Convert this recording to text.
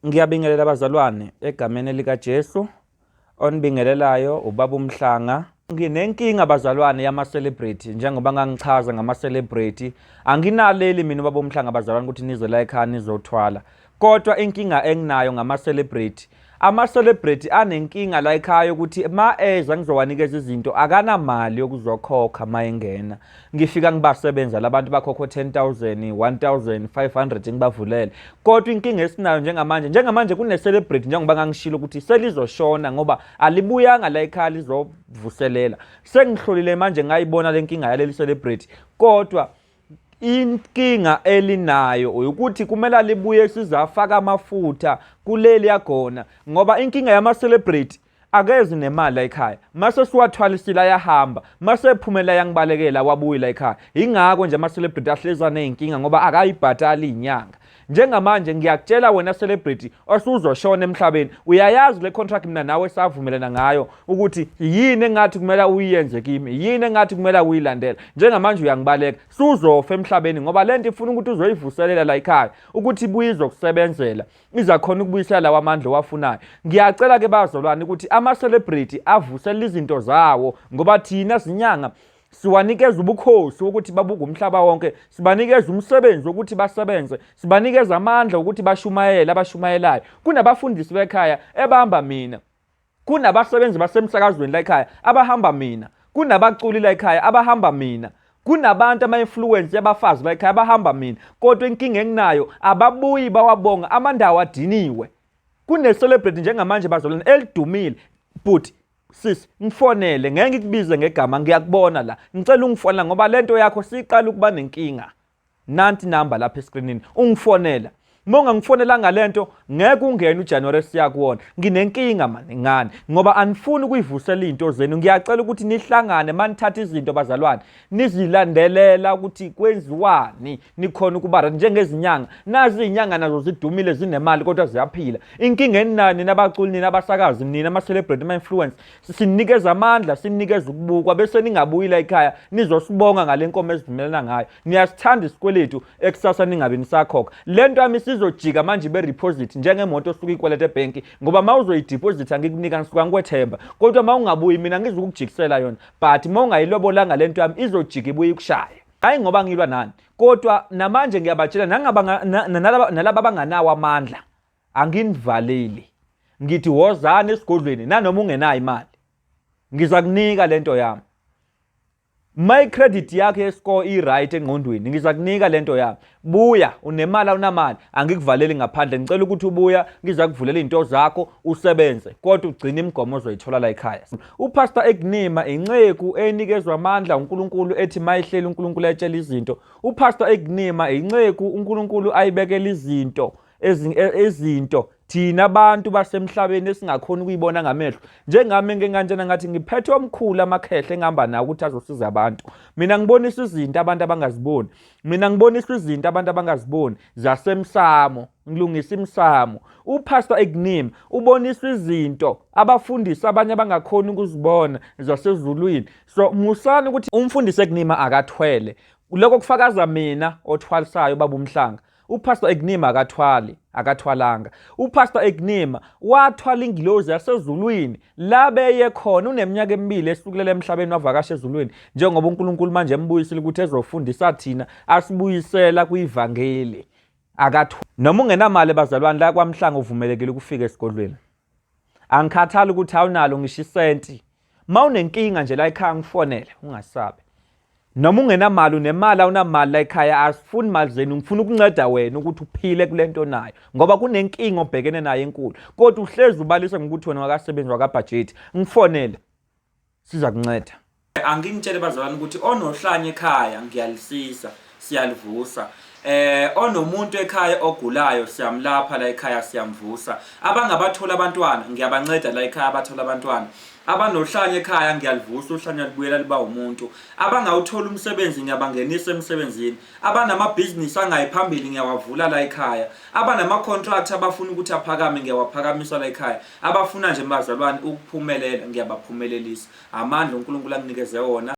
Ngiyabingelela abazalwane egameni lika Jesu onibingelelayo ubaba uMhlanga. Nginenkinga abazalwane yama-celebrity njengoba ngangichaza ngama-celebrity. Anginaleli mina ubaba uMhlanga abazalwane ukuthi nize la ekhaya nizothwala. Kodwa inkinga enginayo ngama-celebrity. Ama-celebrity anenkinga la ekhaya ukuthi ma eza ngizowanikeza izinto akanamali yokuzokhokha mayengena. Ngifika ngibasebenza labantu bakhokho 10,000, 1,500 ngibavulele. Kodwa inkinga esinayo njengamanje kune-celebrity njengoba ngangishilo ukuthi selizoshona ngoba alibuyanga la ekhaya lizovuselela. Sengihlolile manje ngayibona le nkinga yaleli celebrity. Kodwa inkinga elinayo ukuthi kumele libuye sizafaka amafutha kuleli yagona ngoba inkinga yama-celebrity akezi nemali la ekhaya. Mase siwathwalisile ayahamba, mase ephumela yangibalekela wabuyela ekhaya. Ingakho nje ama-celebrity ahleza ney'nkinga ngoba akayibhatali inyanga. Njengamanje ngiyakutshela wena celebrity osuzoshona emhlabeni, uyayazi le contract mina nawe savumelana ngayo ukuthi yini engathi kumele uyenze kimi, yini engathi kumele uyilandela. Njengamanje uyangibaleka, suzofa emhlabeni ngoba lento ifuna ukuthi uzoyivuselela la ekhaya ukuthi ibuye izokusebenzela, izakhona ukubuyisela lawa amandla owafunayo. Ngiyacela ke bazalwane ukuthi ama-celebrity avusele izinto zawo ngoba thina zinyanga siwanikeza ubukhosi ukuthi babuke umhlaba wonke, sibanikeza umsebenzi ukuthi basebenze, sibanikeza amandla ukuthi bashumayele abashumayelayo. Kunabafundisi bekhaya ebahamba mina, kunabasebenzi basemsakazweni la ekhaya abahamba mina, kunabaculi la ekhaya abahamba mina, kunabantu ama-influence yabafazi la ekhaya abahamba mina. Kodwa inkinga enginayo ababuyi bawabonga, amandawo adiniwe. Kune-celebrity njengamanje bazalwane elidumile but sis ngifonele ngeke ngikubize ngegama, ngiyakubona la, ngicela ungifonela ngoba lento yakho siqala ukuba nenkinga. Nanti number lapha escreenini, ungifonela. Monga ngifonela ngalento ngeke ungene uJanuary siyakuwona. Nginenkinga manje ngani ngoba anifuni ukuyivusela izinto zenu. Ngiyacela ukuthi nihlangane manithatha izinto bazalwane, nizilandelela ukuthi kwenziwani, nikhona ukuba njengezinyanga. Nazi izinyanga nazo zidumile zinemali kodwa ziyaphila. Inkinga enani nabaculi nina abasakazi nina ama-celebrity ama-influence sinikeza amandla, sinikeza ukubukwa bese ningabuyila ekhaya nizosibonga ngale nkomo esivumelana ngayo. Niyasithanda isikweletu ekusasa ningabe nisakhokha. Lento yami sizojika manje be-reposit njengemoto osuka ikweleta ebhenki ngoba ma uzoyideposit angikunika ngisuka ngikwethemba. Kodwa ma ungabuyi mina ngizokujikisela yona, but ma ungayilobolanga lento yami izojika ibuye ikushaye. Hayi ngoba ngilwa nani, kodwa namanje ngiyabatshela nalaba abanganawo amandla anginivaleli. Ngithi wozani esigodlweni nanoma ungenayo imali ngiza kunika lento yami. My credit yakhe yescore i-right engqondweni ngiza kunika lento yami. Buya unemali awunamali angikuvaleli ngaphandle, ngicela ukuthi ubuya ngiza kuvulela izinto zakho usebenze kodwa ugcine imigomo ozoyithola la ekhaya. UPastor Egnima inceku enikezwe amandla uNkulunkulu ethi mayihleli uNkulunkulu etshela izinto. UPastor Egnima inceku uNkulunkulu ayibekela izinto thina abantu basemhlabeni esingakhona ukuyibona ngamehlo. Njengami ngenganjena ngathi ngiphethe omkhulu amakhehle engihamba nawo ukuthi azosiza abantu. Mina ngibonisa izinto abantu abangaziboni. Mina ngibonisa izinto abantu abangaziboni zasemsamo, ngilungisa imsamo. UPastor Egnima ubonisa izinto abafundisi abanye abangakhona ukuzibona zasezulwini. So musani ukuthi umfundisi Egnima akathwele. Lokho kufakaza mina othwalisayo baba uMhlanga. UPastor Egnima akathwalanga. UPastor Egnima wathwala ingilozi yasezulwini la beye khona uneminyaka emibili esukela emhlabeni wavakasha ezulwini njengoba uNkulunkulu manje embuyisile ukuthi ezofundisa thina asibuyisela kuivangeli. Noma ungenamali bazalwane la kwaMhlanga uvumelekile ukufika esigodlweni. Angikhathali ukuthi awunalo ngisho isenti. Ma unenkinga nje la ekhaya ngifonele ungasabi. Noma ungenamali unemali awunamali la ekhaya asifuni mali zenu, ngifuna ukunceda wena ukuthi uphile kulento nayo ngoba kunenkinga obhekene nayo enkulu. Kodwa uhlezi ubalisa ngokuthi wena wakasebenzi wakabudget, ngifonele siza kunceda. Angingitshele bazalwane ukuthi onohlanye ekhaya ngiyalisisa, siyalivusa. Onomuntu ekhaya ogulayo siyamlapha la ekhaya siyamvusa. Abangabathola abantwana ngiyabanceda la ekhaya abathola abantwana. Abanohlanye ekhaya ngiyalivusa uhlanya libuyela liba umuntu. Abangawuthola umsebenzi ngiyabangenisa emsebenzini. Abanamabhizinisi angayiphambili ngiyawavula la ekhaya. Abanama-contract abafuna ukuthi aphakame ngiyawaphakamisa la ekhaya. Abafuna nje bazalwane ukuphumelela ngiyabaphumelelisa. Amandla uNkulunkulu anginikeze wona.